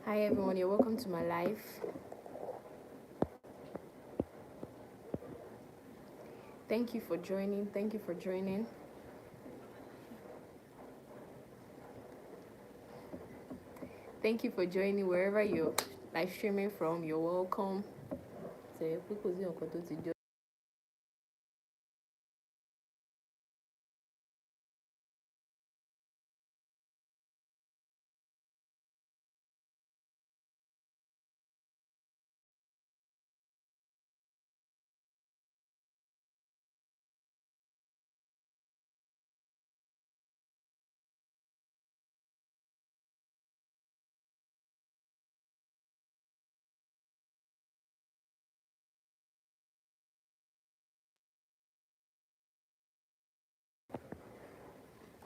Hi everyone, you're welcome to my live. Thank you for joining. Thank you for joining. Thank you for joining wherever you're live streaming from. You're welcome.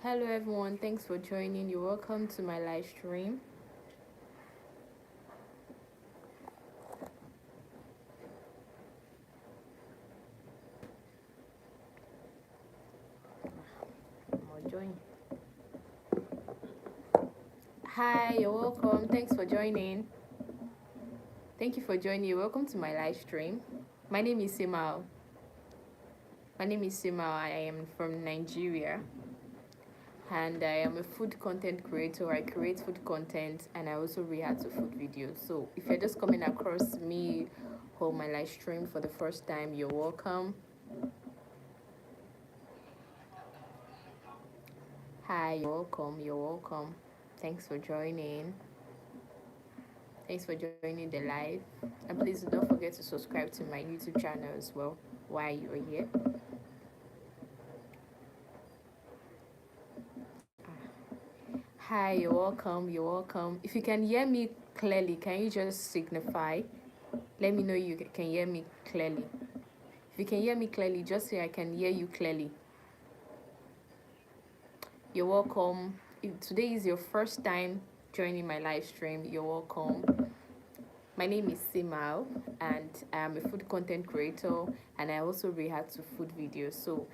Hello everyone, thanks for joining. You're welcome to my live stream. Join. Hi, you're welcome. Thanks for joining. Thank you for joining. You're welcome to my live stream. My name is Simal. I am from Nigeria. And I am a food content creator. I create food content and I also react to food videos. So if you're just coming across me or my live stream for the first time, you're welcome. Hi, you're welcome. You're welcome. Thanks for joining. Thanks for joining the live. And please don't forget to subscribe to my YouTube channel as well while you're here. Hi, you're welcome. You're welcome. If you can hear me clearly, can you just signify? Let me know you can hear me clearly. If you can hear me clearly, just say I can hear you clearly. You're welcome. If today is your first time joining my live stream, you're welcome. My name is Simal and I'm a food content creator and I also react to food videos. So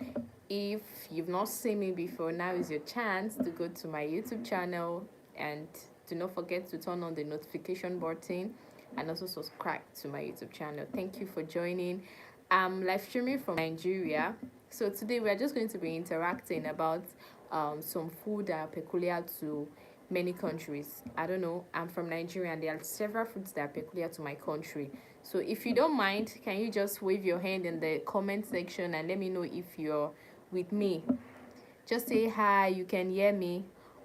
if you've not seen me before, now is your chance to go to my YouTube channel and do not forget to turn on the notification button and also subscribe to my YouTube channel. Thank you for joining. I'm live streaming from Nigeria. So today we're just going to be interacting about some food that are peculiar to many countries. I don't know, I'm from Nigeria and there are several foods that are peculiar to my country. So if you don't mind, can you just wave your hand in the comment section and let me know if you're with me? Just say hi, you can hear me.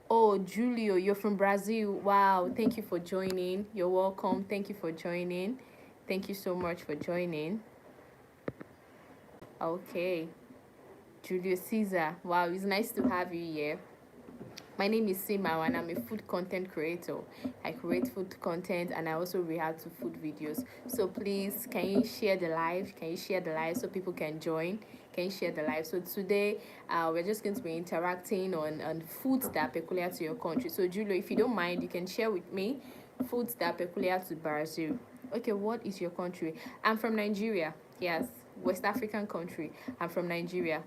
Oh, Julio, you're from Brazil. Wow, thank you for joining. You're welcome. Thank you for joining. Thank you so much for joining. Okay. Julio Caesar. Wow, it's nice to have you here. My name is Sima and I'm a food content creator. I create food content and I also react to food videos. So please, can you share the live? Can you share the live so people can join? Can you share the live? So today, we're just going to be interacting on foods that are peculiar to your country. So Julio, if you don't mind, you can share with me foods that are peculiar to Brazil. Okay, what is your country? I'm from Nigeria. Yes, West African country. I'm from Nigeria.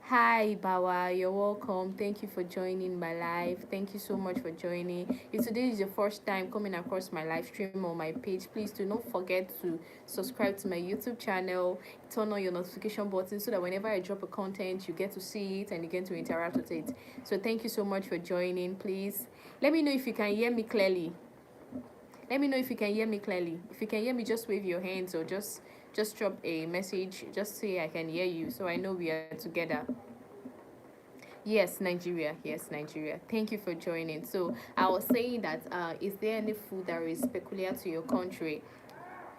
Hi, Bawa. You're welcome. Thank you for joining my live. Thank you so much for joining. If today is your first time coming across my live stream or my page, please do not forget to subscribe to my YouTube channel, turn on your notification button so that whenever I drop a content, you get to see it and you get to interact with it. So thank you so much for joining. Please let me know if you can hear me clearly. Let me know if you can hear me clearly. If you can hear me, just wave your hands or just drop a message. Just say I can hear you so I know we are together. Yes, Nigeria. Yes, Nigeria. Thank you for joining. So I was saying that is there any food that is peculiar to your country?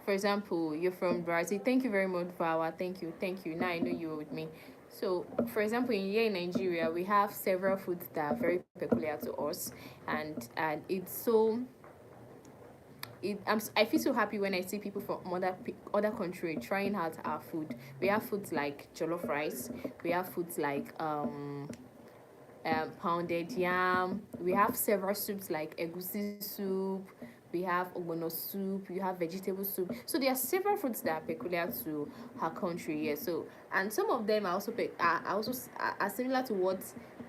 For example, you're from Brazil. Thank you very much, Vawa. Thank you. Thank you. Now I know you were with me. So, for example, here in Nigeria, we have several foods that are very peculiar to us, and it's so I feel so happy when I see people from other country trying out our food. We have foods like jollof rice. We have foods like pounded yam. We have several soups like egusi soup, we have ogbono soup, you have vegetable soup. So there are several foods that are peculiar to her country. Yeah. So and some of them are also are similar to what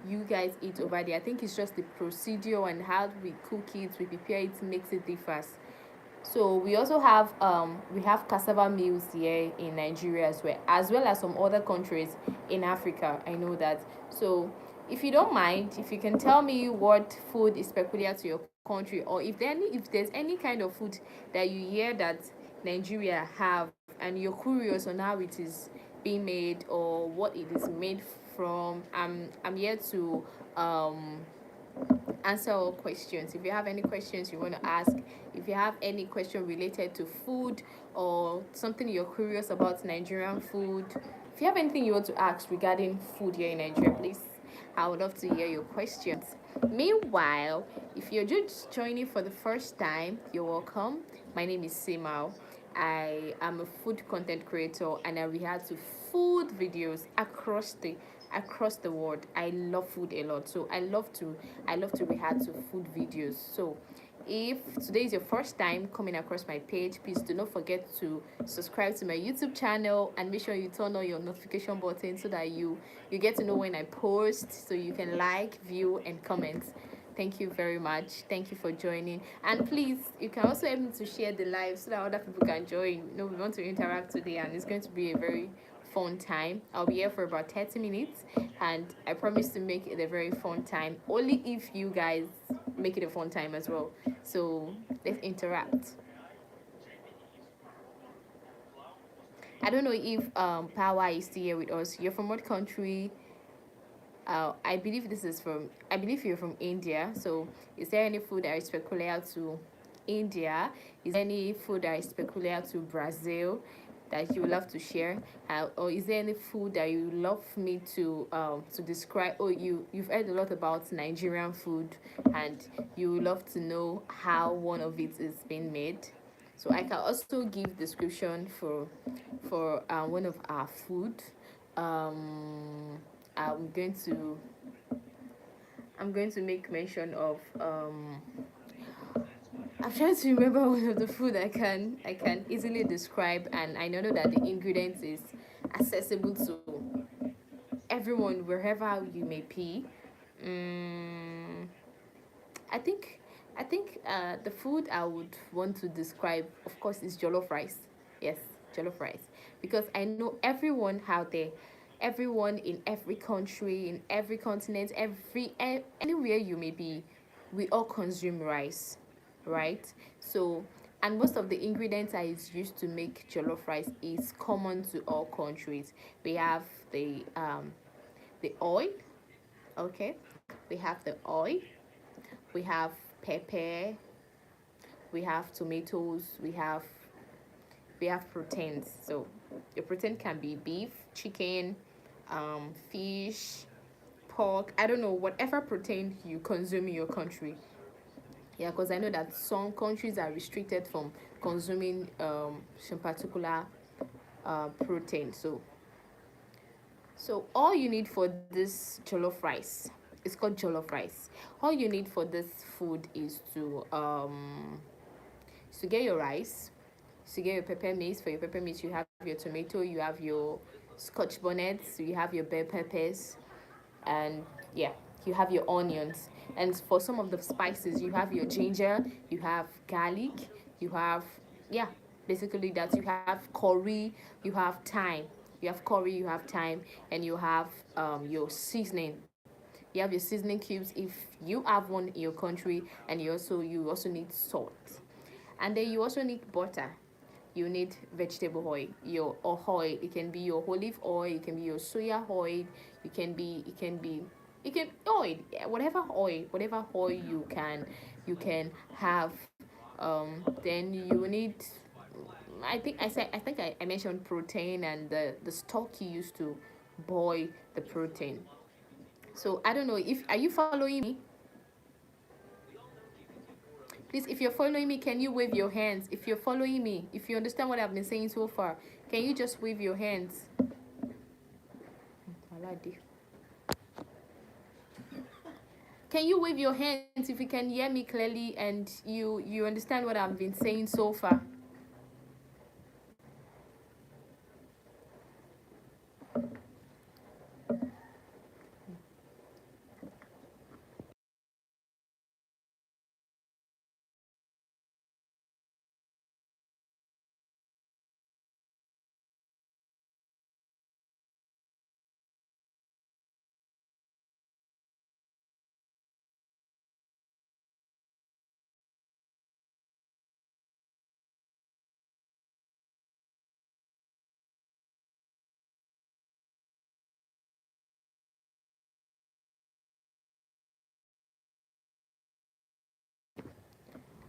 you guys eat over there. I think it's just the procedure and how we cook it, we prepare it makes it differs. So we have cassava meals here in Nigeria as well as some other countries in Africa. I know that. So if you don't mind, if you can tell me what food is peculiar to your country, or if there's any kind of food that you hear that Nigeria have and you're curious on how it is being made or what it is made from, I'm here to um answer all questions. If you have any questions you want to ask, if you have any question related to food or something you're curious about Nigerian food, if you have anything you want to ask regarding food here in Nigeria, please, I would love to hear your questions. Meanwhile, if you're just joining for the first time, you're welcome. My name is Simao. I am a food content creator and I react to food videos across the world. I love food a lot, so I love to react to food videos. So if today is your first time coming across my page, please do not forget to subscribe to my YouTube channel and make sure you turn on your notification button so that you get to know when I post, so you can like, view and comment. Thank you very much. Thank you for joining. And please, you can also help me to share the live so that other people can join. We want to interact today and it's going to be a very fun time. I'll be here for about 30 minutes and I promise to make it a very fun time. Only if you guys make it a fun time as well. So let's interact. I don't know if Power is still here with us. You're from what country? I believe I believe you're from India. So is there any food that is peculiar to India? Is there any food that is peculiar to Brazil that you would love to share? Or is there any food that you love me to describe? Oh, you've heard a lot about Nigerian food and you would love to know how one of it is being made. So I can also give description for one of our food. Um, I'm going to I'm going to make mention of I'm trying to remember one of the food I can easily describe, and I know that the ingredients is accessible to everyone wherever you may be. Mm, I think the food I would want to describe, of course, is jollof rice. Yes, jollof rice, because I know everyone out there, everyone in every country, in every continent, anywhere you may be, we all consume rice, right? So, and most of the ingredients that is used to make jollof rice is common to all countries. We have the oil, okay? We have the oil, we have pepper, we have tomatoes, we have proteins. So your protein can be beef, chicken, fish, pork. I don't know, whatever protein you consume in your country. Yeah, because I know that some countries are restricted from consuming some particular protein. So all you need for this jollof rice, it's called jollof rice. All you need for this food is to get your rice, to get your pepper mix. For your pepper mix, you have your tomato, you have your scotch bonnets, you have your bell peppers, and yeah, you have your onions. And for some of the spices, you have your ginger, you have garlic, you have, yeah, basically that. You have curry, you have thyme. You have curry, you have thyme, and you have your seasoning. You have your seasoning cubes if you have one in your country, and you also need salt, and then you also need butter. You need vegetable oil, your or oil. It can be your olive oil, it can be your soya oil, it can oil, yeah, whatever oil you can have. Then you need, I think I mentioned protein and the stock you used to boil the protein. So I don't know if are you following me? Please, if you're following me, can you wave your hands? If you're following me, if you understand what I've been saying so far, can you just wave your hands? Can you wave your hands if you can hear me clearly and you understand what I've been saying so far?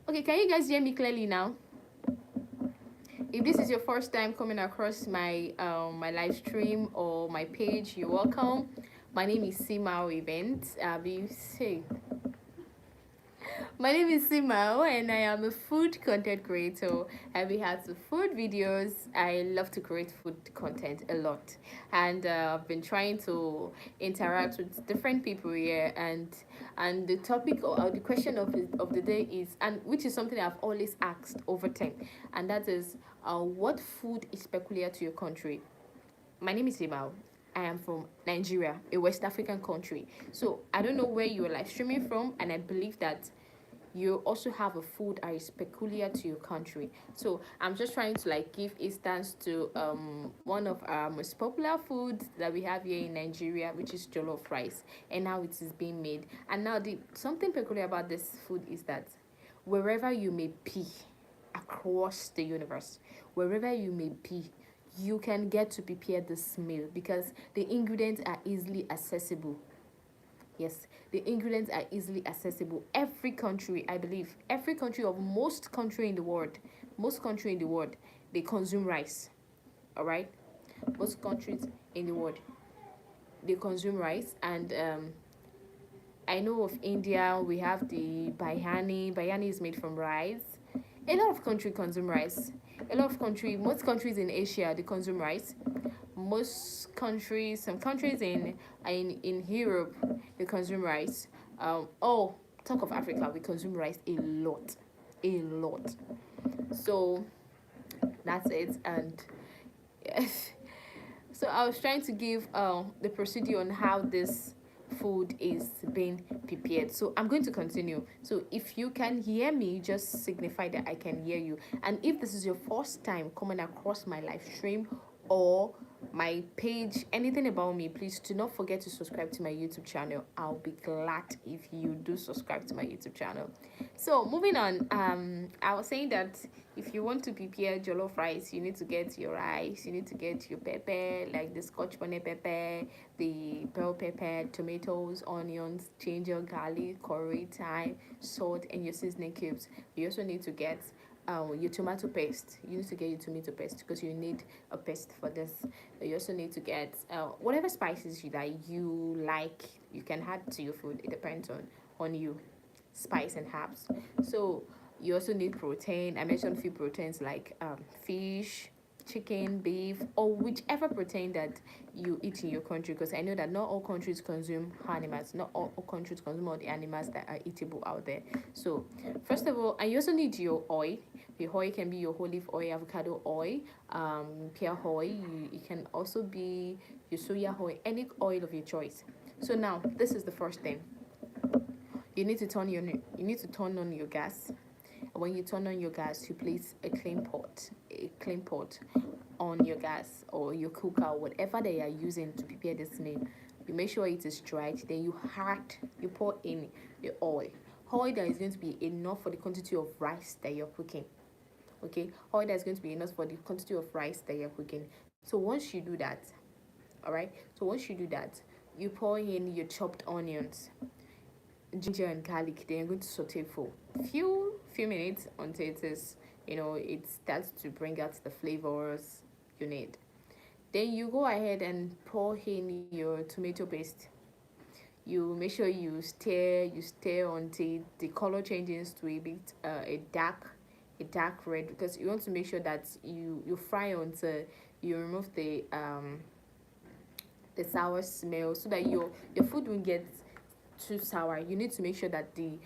Okay, can you guys hear me clearly now? If this is your first time coming across my live stream or my page, you're welcome. My name is Simao Event. My name is Simao and I am a food content creator. I react to food videos. I love to create food content a lot, and I've been trying to interact with different people here. And the topic or the question of the day is, and which is something I've always asked over time, and that is, what food is peculiar to your country? My name is Simao. I am from Nigeria, a West African country. So I don't know where you are live streaming from, and I believe that you also have a food that is peculiar to your country. So I'm just trying to like give instance to one of our most popular foods that we have here in Nigeria, which is jollof rice, and how it is being made. And now the something peculiar about this food is that wherever you may be across the universe, wherever you may be, you can get to prepare this meal because the ingredients are easily accessible. Yes, the ingredients are easily accessible. Every country, I believe, every country of most country in the world, they consume rice. All right, most countries in the world, they consume rice, and I know of India. We have the biryani. Biryani is made from rice. A lot of country consume rice. Most countries in Asia, they consume rice. Most countries, some countries in Europe, they consume rice. Oh, talk of Africa, we consume rice a lot. So that's it. And yes, so I was trying to give the procedure on how this food is being prepared. So I'm going to continue. So if you can hear me, just signify that I can hear you. And if this is your first time coming across my live stream or my page, anything about me, please do not forget to subscribe to my YouTube channel. I'll be glad if you do subscribe to my YouTube channel. So moving on, I was saying that if you want to prepare jollof rice, you need to get your rice, you need to get your pepper, like the scotch bonnet pepper, the bell pepper, tomatoes, onions, ginger, garlic, curry, thyme, salt, and your seasoning cubes. You also need to get your tomato paste. You need to get your tomato paste because you need a paste for this. You also need to get whatever spices that you like. You can add to your food. It depends on you, spice and herbs. So you also need protein. I mentioned few proteins like fish, chicken, beef, or whichever protein that you eat in your country, because I know that not all countries consume animals. Not all countries consume all the animals that are eatable out there. So first of all, and you also need your oil. The oil can be your olive oil, avocado oil, pear oil. It can also be your soya oil, any oil of your choice. So now this is the first thing. You need to turn on your gas. When you turn on your gas, you place a clean pot on your gas or your cooker, whatever they are using to prepare this meal. You make sure it is dried. Then you pour in the oil. Oil that is going to be enough for the quantity of rice that you're cooking. Okay, oil that is going to be enough for the quantity of rice that you're cooking. So once you do that, all right. So once you do that, you pour in your chopped onions, ginger and garlic. Then you're going to saute for few minutes until it starts to bring out the flavors you need. Then you go ahead and pour in your tomato paste. You make sure you stir until the color changes to a bit a dark red, because you want to make sure that you fry until you remove the sour smell, so that your food will get too sour. You need to make sure that the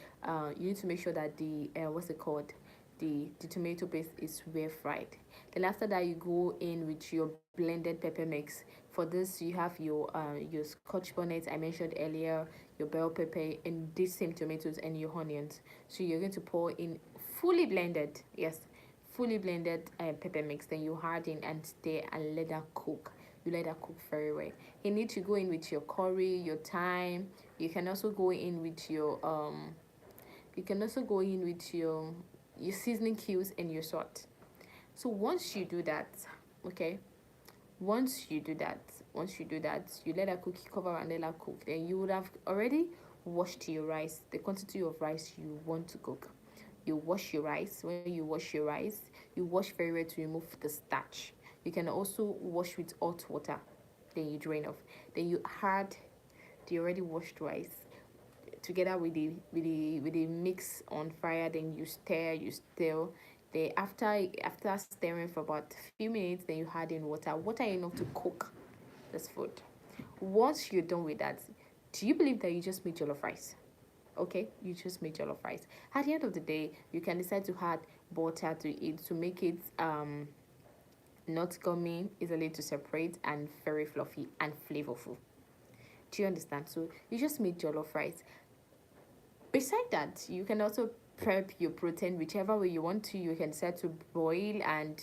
what's it called, the tomato paste is well fried. Then after that, you go in with your blended pepper mix. For this, you have your scotch bonnet I mentioned earlier, your bell pepper, and these same tomatoes and your onions. So you're going to pour in fully blended, yes, fully blended pepper mix. Then you harden and stir and let that cook. You let that cook very well. You need to go in with your curry, your thyme. You can also go in with your seasoning cubes and your salt. So once you do that, okay, once you do that, you let that cook, you cover and let that cook. Then you would have already washed your rice, the quantity of rice you want to cook. You wash your rice. When you wash your rice, you wash very well to remove the starch. You can also wash with hot water. Then you drain off. Then you add the already washed rice together with the mix on fire. Then you stir. Then after stirring for about a few minutes, then you add in water enough to cook this food. Once you're done with that, do you believe that you just made jollof rice? Okay, you just made jollof rice. At the end of the day, you can decide to add butter to it to make it not gummy, easily to separate, and very fluffy and flavorful. Do you understand? So you just made jollof rice. Beside that, you can also prep your protein whichever way you want to. You can set to boil and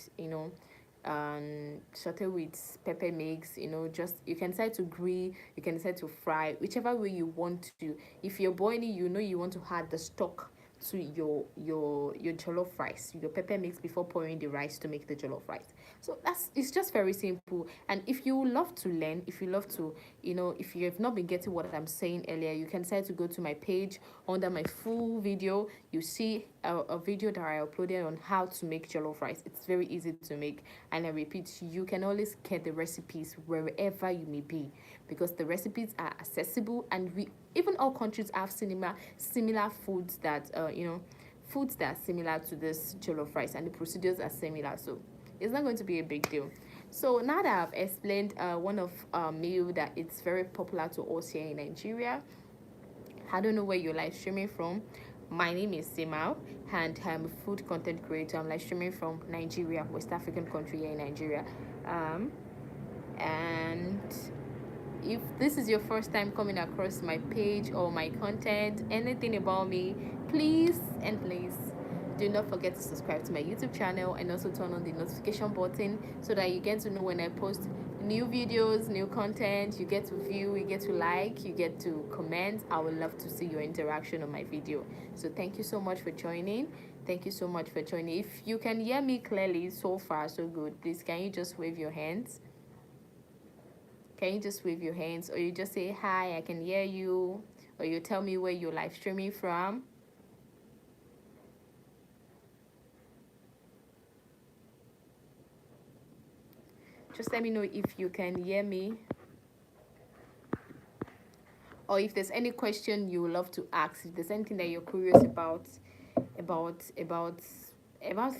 saute with pepper mix. Just you can set to grill, you can set to fry, whichever way you want to. If you're boiling, you want to add the stock to your jollof rice, your pepper mix, before pouring the rice to make the jollof rice. So it's just very simple. And if you love to learn, if you love to, if you have not been getting what I'm saying earlier, you can decide to go to my page. Under my full video, you see a video that I uploaded on how to make jollof rice. It's very easy to make, and I repeat, you can always get the recipes wherever you may be, because the recipes are accessible, and we even all countries have similar foods that foods that are similar to this jollof rice, and the procedures are similar. So it's not going to be a big deal. So now that I've explained one of meal that it's very popular to us here in Nigeria, I don't know where you're live streaming from. My name is Simao, and I'm a food content creator. I'm live streaming from Nigeria, West African country here in Nigeria. And if this is your first time coming across my page or my content, anything about me, please do not forget to subscribe to my YouTube channel and also turn on the notification button so that you get to know when I post new videos, new content. You get to view, you get to like, you get to comment. I would love to see your interaction on my video. So thank you so much for joining. Thank you so much for joining. If you can hear me clearly, so far so good, please can you just wave your hands? Can you just wave your hands, or you just say hi, I can hear you, or you tell me where you're live streaming from? Just let me know if you can hear me, or if there's any question you would love to ask, if there's anything that you're curious about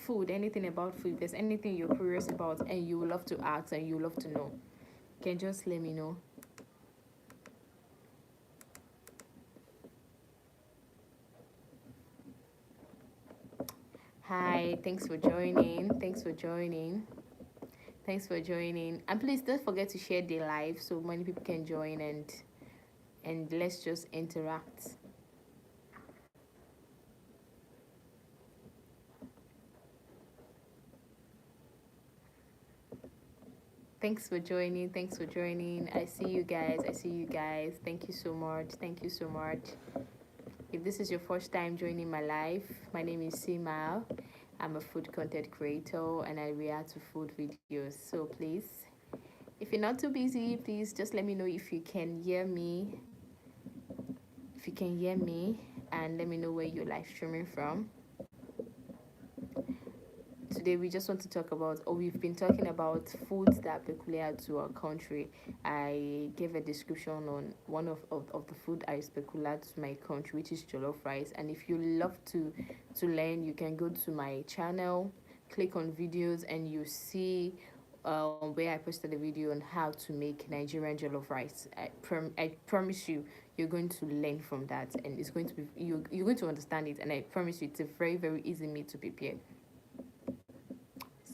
food, anything about food, if there's anything you're curious about and you would love to ask and you would love to know, you can just let me know. Hi, thanks for joining. And please don't forget to share the live so many people can join, and let's just interact. Thanks for joining. I see you guys. Thank you so much. If this is your first time joining my live, my name is Sima. I'm a food content creator and I react to food videos. So please, if you're not too busy, please just let me know if you can hear me. And let me know where you're live streaming from. Today we just want to talk about, or we've been talking about, foods that are peculiar to our country. I gave a description on one of the food that is peculiar to my country, which is jollof rice. And if you love to learn, you can go to my channel, click on videos, and you see where I posted a video on how to make Nigerian jollof rice. I promise you, you're going to learn from that, and it's going to be you're going to understand it. And I promise you, it's a very very easy meal to prepare.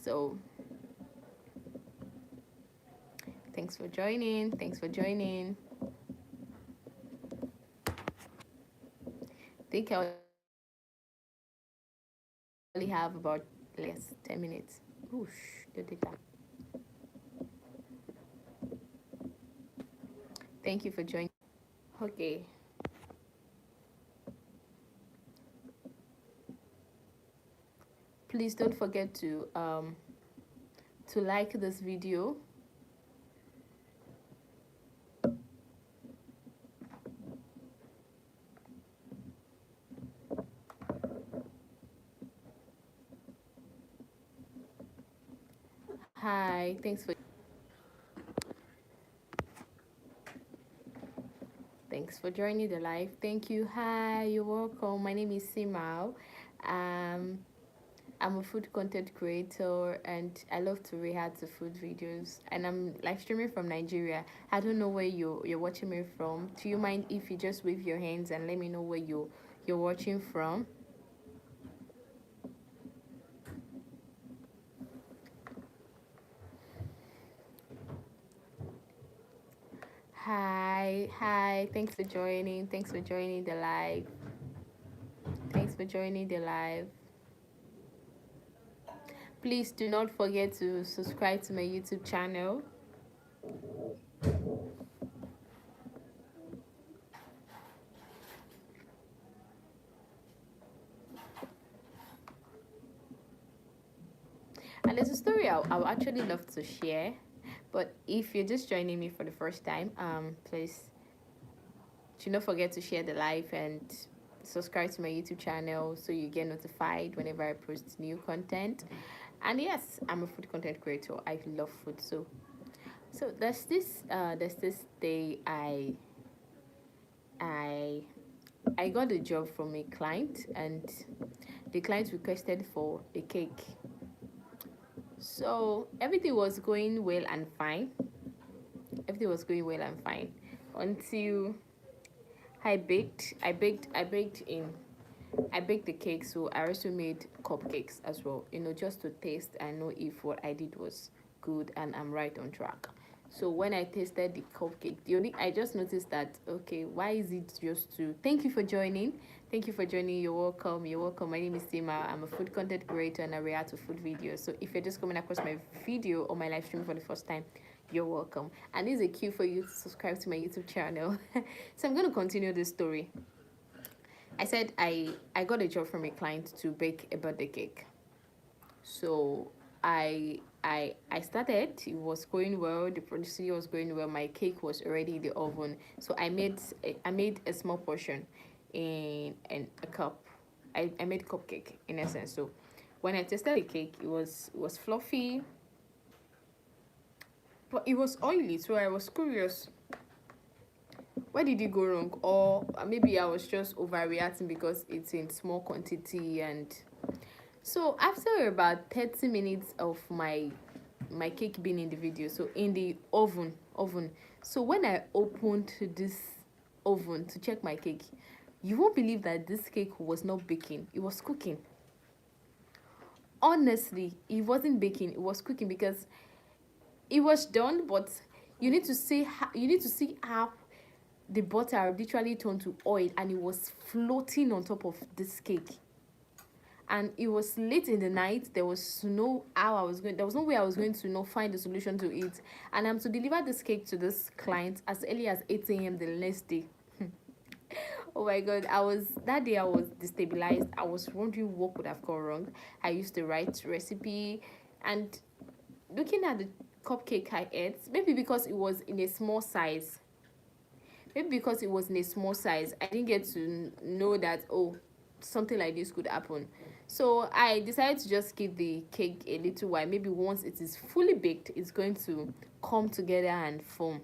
So thanks for joining. Thanks for joining. I think I only have about less 10 minutes. Whoosh, the data. Thank you for joining. Okay. Please don't forget to like this video. Hi, thanks for joining the live. Thank you. Hi, you're welcome. My name is Simao. Um, I'm a food content creator and I love to react to food videos. And I'm live streaming from Nigeria. I don't know where you're watching me from. Do you mind if you just wave your hands and let me know where you're watching from? Hi. Thanks for joining. Thanks for joining the live. Thanks for joining the live. Please do not forget to subscribe to my YouTube channel. And there's a story I would actually love to share. But if you're just joining me for the first time, please do not forget to share the live and subscribe to my YouTube channel so you get notified whenever I post new content. And yes, I'm a food content creator. I love food. So there's this day I I got a job from a client, and the client requested for a cake. So everything was going well and fine. Everything was going well and fine until I baked the cake. So I also made cupcakes as well, just to taste and know if what I did was good and I'm right on track. So when I tasted the cupcake, I just noticed that, okay, why is it just two? Thank you for joining. Thank you for joining. You're welcome. You're welcome. My name is Sima. I'm a food content creator and I react to food videos. So if you're just coming across my video or my live stream for the first time, you're welcome. And this is a cue for you to subscribe to my YouTube channel. So I'm going to continue this story. I said I got a job from a client to bake a birthday cake. So I started. It was going well. The procedure was going well. My cake was already in the oven. So I made a small portion in a cup. I made cupcake in essence. So when I tasted the cake, it was fluffy, but it was oily. So I was curious, where did it go wrong? Or maybe I was just overreacting because it's in small quantity. And so after about 30 minutes of my cake being in the video, so in the oven, so when I opened this oven to check my cake, you won't believe that this cake was not baking, it was cooking. Honestly, it wasn't baking, it was cooking, because it was done, but you need to see how the butter literally turned to oil and it was floating on top of this cake. And it was late in the night. There was no way I was going to find a solution to it. And I'm to deliver this cake to this client as early as 8 a.m. the next day. Oh my god, that day I was destabilized. I was wondering what could have gone wrong. I used the right recipe, and looking at the cupcake I ate, maybe because it was in a small size, I didn't get to know that, oh, something like this could happen. So I decided to just keep the cake a little while. Maybe once it is fully baked, it's going to come together and form.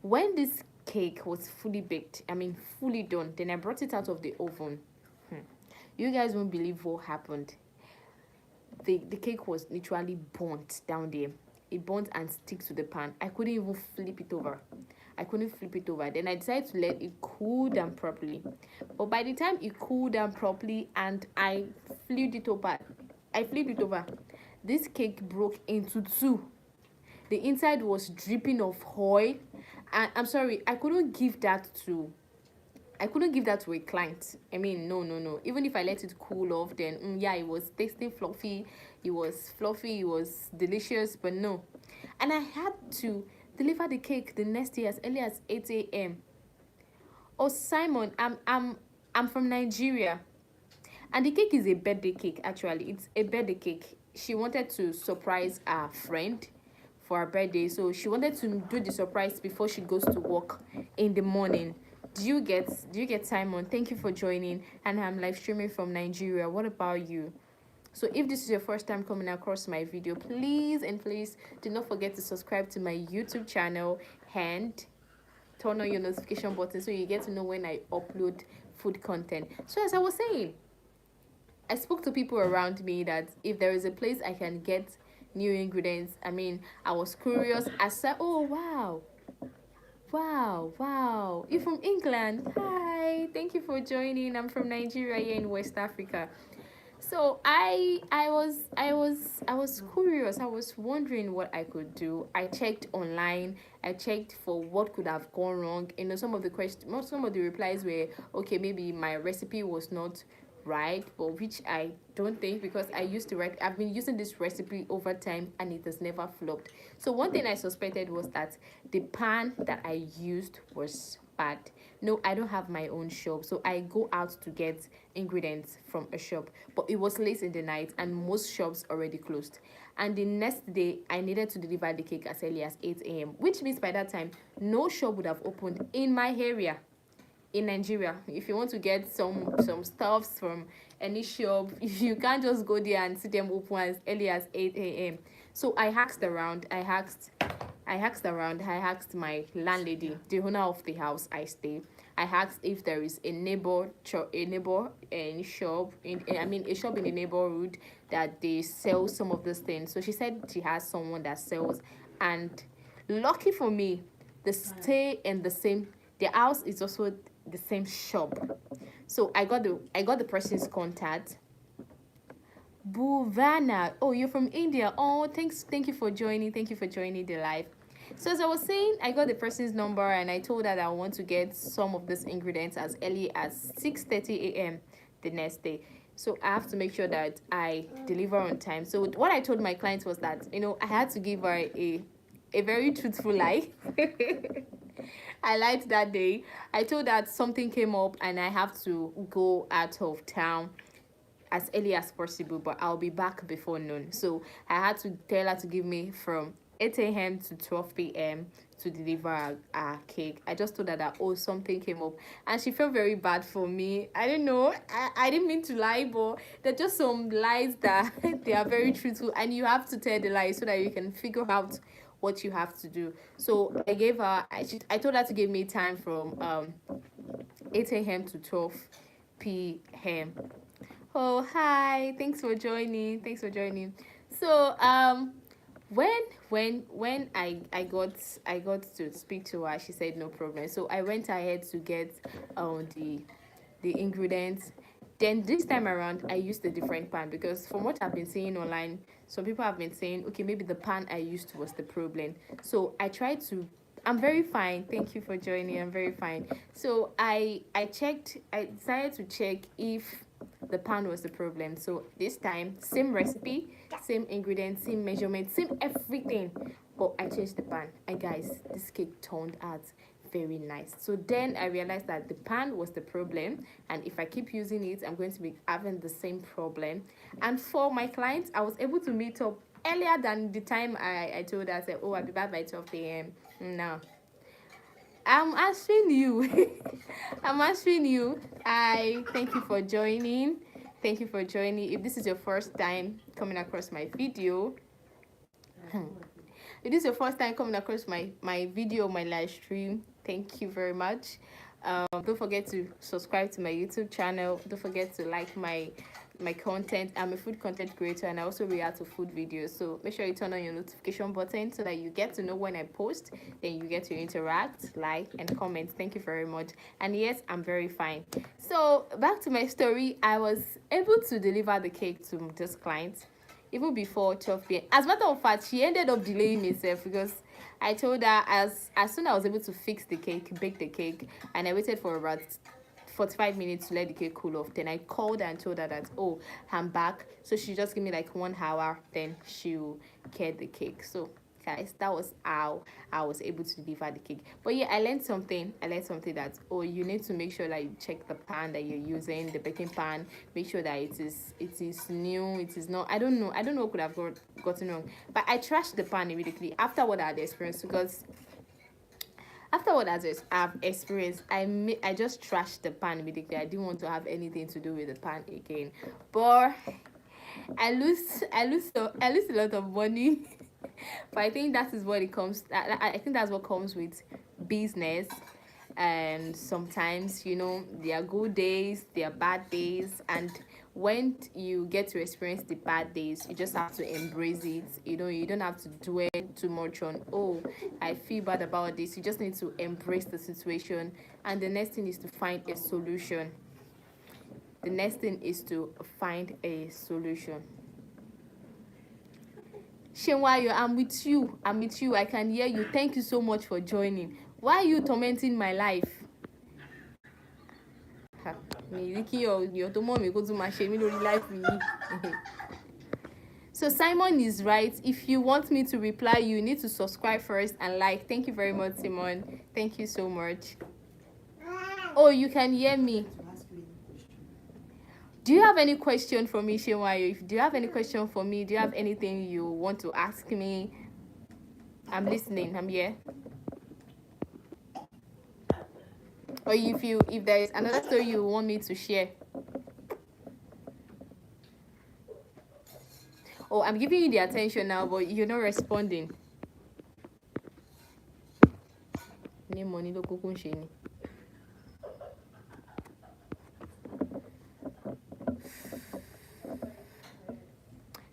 When this cake was fully baked, I mean fully done, then I brought it out of the oven. You guys won't believe what happened. The cake was literally burnt down there. it burnt and stick to the pan. I couldn't even flip it over. I couldn't flip it over. Then I decided to let it cool down properly. But by the time it cooled down properly and I flipped it over. This cake broke into two. The inside was dripping of oil, and I'm sorry, I couldn't give that to a client. I mean, no, no, no. Even if I let it cool off, then yeah, it was tasting fluffy. It was fluffy. It was delicious, but no. And I had to deliver the cake the next day as early as 8 a.m. Oh, Simon, I'm from Nigeria, and the cake is a birthday cake. Actually, it's a birthday cake. She wanted to surprise her friend for her birthday, so she wanted to do the surprise before she goes to work in the morning. Do you get Simon? Thank you for joining, and I'm live streaming from Nigeria. What about you? So if this is your first time coming across my video, please and please do not forget to subscribe to my YouTube channel and turn on your notification button so you get to know when I upload food content. So as I was saying, I spoke to people around me that if there is a place I can get new ingredients, I mean, I was curious. I said, oh wow, wow, wow. You're from England. Hi, thank you for joining. I'm from Nigeria here in West Africa. So I was curious. I was wondering what I could do. I checked online. I checked for what could have gone wrong. Some of the questions, some of the replies were okay. Maybe my recipe was not right, but which I don't think, because I used to write. I've been using this recipe over time and it has never flopped. So one thing I suspected was that the pan that I used was bad. No, I don't have my own shop, so I go out to get ingredients from a shop. But it was late in the night and most shops already closed. And the next day I needed to deliver the cake as early as 8 a.m., which means by that time no shop would have opened in my area in Nigeria. If you want to get some stuffs from any shop, you can't just go there and see them open as early as 8 a.m. So I asked around. I asked my landlady, the owner of the house I stay. I asked if there is a neighbor in shop a shop in the neighborhood that they sell some of these things. So she said she has someone that sells, and lucky for me, they stay in the house is also the same shop. So I got the person's contact. Bhuvana. Oh, you're from India. Oh, thank you for joining. Thank you for joining the live. So as I was saying, I got the person's number and I told her that I want to get some of these ingredients as early as 6:30 a.m. the next day. So I have to make sure that I deliver on time. So what I told my clients was that, I had to give her a very truthful lie. I lied that day. I told her that something came up and I have to go out of town as early as possible, but I'll be back before noon. So I had to tell her to give me from 8 a.m. to 12 p.m. to deliver a cake. I just told her that, oh, something came up. And she felt very bad for me. I don't know. I didn't mean to lie, but they're just some lies that they are very truthful. And you have to tell the lie so that you can figure out what you have to do. So I told her to give me time from 8 a.m. to 12 p.m. Oh, hi. Thanks for joining. Thanks for joining. So, when I got to speak to her, she said no problem. So I went ahead to get the ingredients. Then this time around, I used a different pan, because from what I've been seeing online, some people have been saying, okay, maybe the pan I used was the problem. So I tried to. I'm very fine. Thank you for joining. I'm very fine. So I checked. I decided to check if the pan was the problem. So this time, same recipe, same ingredients, same measurement, same everything, but I changed the pan. And guys, this cake turned out very nice. So then I realized that the pan was the problem, and if I keep using it, I'm going to be having the same problem. And for my clients, I was able to meet up earlier than the time I told her. I said, oh, I'll be back by 12 a.m. Now I'm answering you. I'm answering you. I thank you for joining. Thank you for joining. If this is your first time coming across my video, if this is your first time coming across my video, my live stream, thank you very much. Don't forget to subscribe to my YouTube channel. Don't forget to like my content. I'm a food content creator and I also react to food videos. So make sure you turn on your notification button so that you get to know when I post. Then you get to interact, like, and comment. Thank you very much. And yes, I'm very fine. So back to my story. I was able to deliver the cake to this client even before 12 p.m. As a matter of fact, she ended up delaying herself because I told her as soon as I was able to fix the cake, bake the cake, and I waited for about 45 minutes to let the cake cool off. Then I called her and told her that, oh, I'm back. So she just give me like 1 hour, then she'll get the cake. So guys, that was how I was able to deliver the cake. But yeah, I learned something that, oh, you need to make sure that you check the pan that you're using, the baking pan. Make sure that it is new. It is not, I don't know what could have gotten wrong. But I trashed the pan immediately after what I had experienced, because after what I've experienced, I just trashed the pan immediately. I didn't want to have anything to do with the pan again. But I lose a lot of money. But I think that is what it comes. I think that's what comes with business. And sometimes, there are good days, there are bad days, and when you get to experience the bad days, you just have to embrace it. You don't have to dwell too much on, oh, I feel bad about this. You just need to embrace the situation, and the next thing is to find a solution. The next thing is to find a solution. Shenwayo, I'm with you. I can hear you. Thank you so much for joining. Why are you tormenting my life? So Simon is right. If you want me to reply, you need to subscribe first and like. Thank you very much, Simon. Thank you so much. Oh, you can hear me. Do you have any question for me, Shenwayo? Do you have any question for me? Do you have anything you want to ask me? I'm listening. I'm here. Or if there is another story you want me to share. Oh, I'm giving you the attention now, but you're not responding.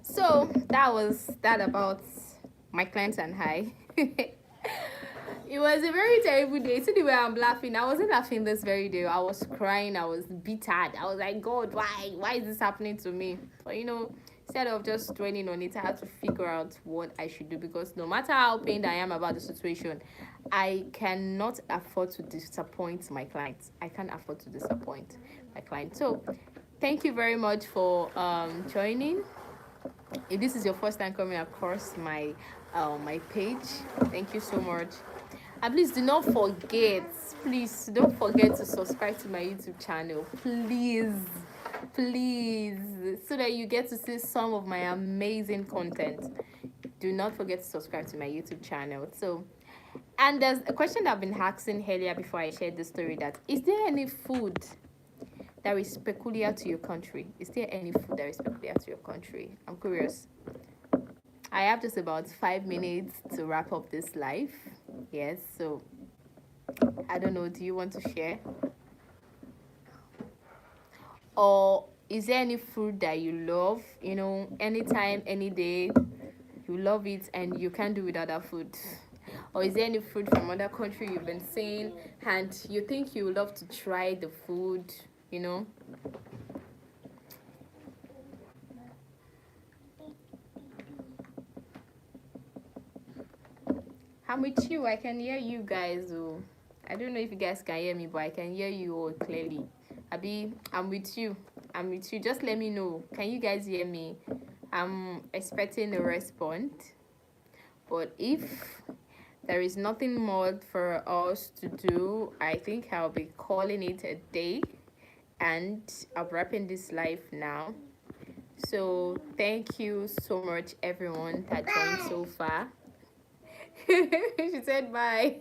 So that was that about my clients and I. It was a very terrible day. See the way I'm laughing. I wasn't laughing this very day. I was crying. I was bitter. I was like, God, why? Why is this happening to me? But instead of just dwelling on it, I had to figure out what I should do, because no matter how pained I am about the situation, I cannot afford to disappoint my clients. I can't afford to disappoint my clients. So thank you very much for joining. If this is your first time coming across my page, thank you so much. And please do not forget, please don't forget to subscribe to my YouTube channel, please, so that you get to see some of my amazing content. Do not forget to subscribe to my YouTube channel. So, and there's a question that I've been asking earlier before I shared the story, that is there any food that is peculiar to your country? Is there any food that is peculiar to your country? I'm curious. I have just about 5 minutes to wrap up this live. Yes, so I don't know, do you want to share? Or is there any food that you love, anytime, any day, you love it and you can't do without that food? Or is there any food from other country you've been seeing and you think you would love to try the food, I'm with you. I can hear you guys. Oh, I don't know if you guys can hear me, but I can hear you all clearly. Abi, I'm with you. Just let me know. Can you guys hear me? I'm expecting a response. But if there is nothing more for us to do, I think I'll be calling it a day. And I'm wrapping this live now. So thank you so much, everyone that joined so far. She said bye.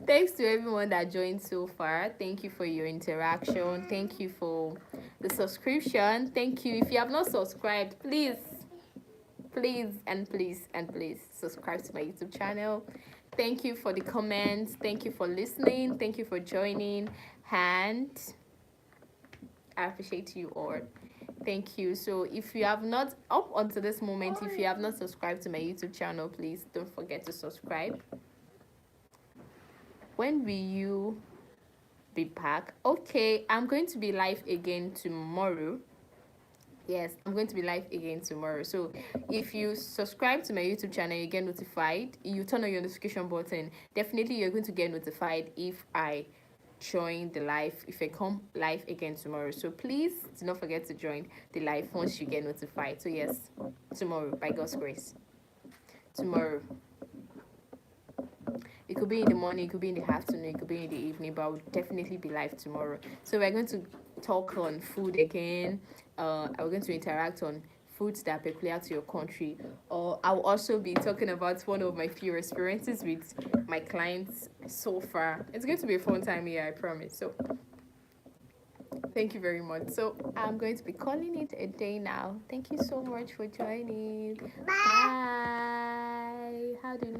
Thanks to everyone that joined so far. Thank you for your interaction. Thank you for the subscription. Thank you. If you have not subscribed, please subscribe to my YouTube channel. Thank you for the comments. Thank you for listening. Thank you for joining. And I appreciate you all. Thank you. So if you have not, up until this moment, if you have not subscribed to my YouTube channel, please don't forget to subscribe. When will you be back? Okay, I'm going to be live again tomorrow. Yes, I'm going to be live again tomorrow. So if you subscribe to my YouTube channel, you get notified, you turn on your notification button, definitely you're going to get notified if I join the live, if I come live again tomorrow. So please do not forget to join the live once you get notified. So yes, tomorrow, by God's grace. Tomorrow. It could be in the morning, it could be in the afternoon, it could be in the evening, but I will definitely be live tomorrow. So we're going to talk on food again. We're going to interact on foods that are peculiar to your country. Or I'll also be talking about one of my few experiences with my clients so far. It's going to be a fun time here, I promise. So thank you very much. So I'm going to be calling it a day now. Thank you so much for joining. Bye. How do you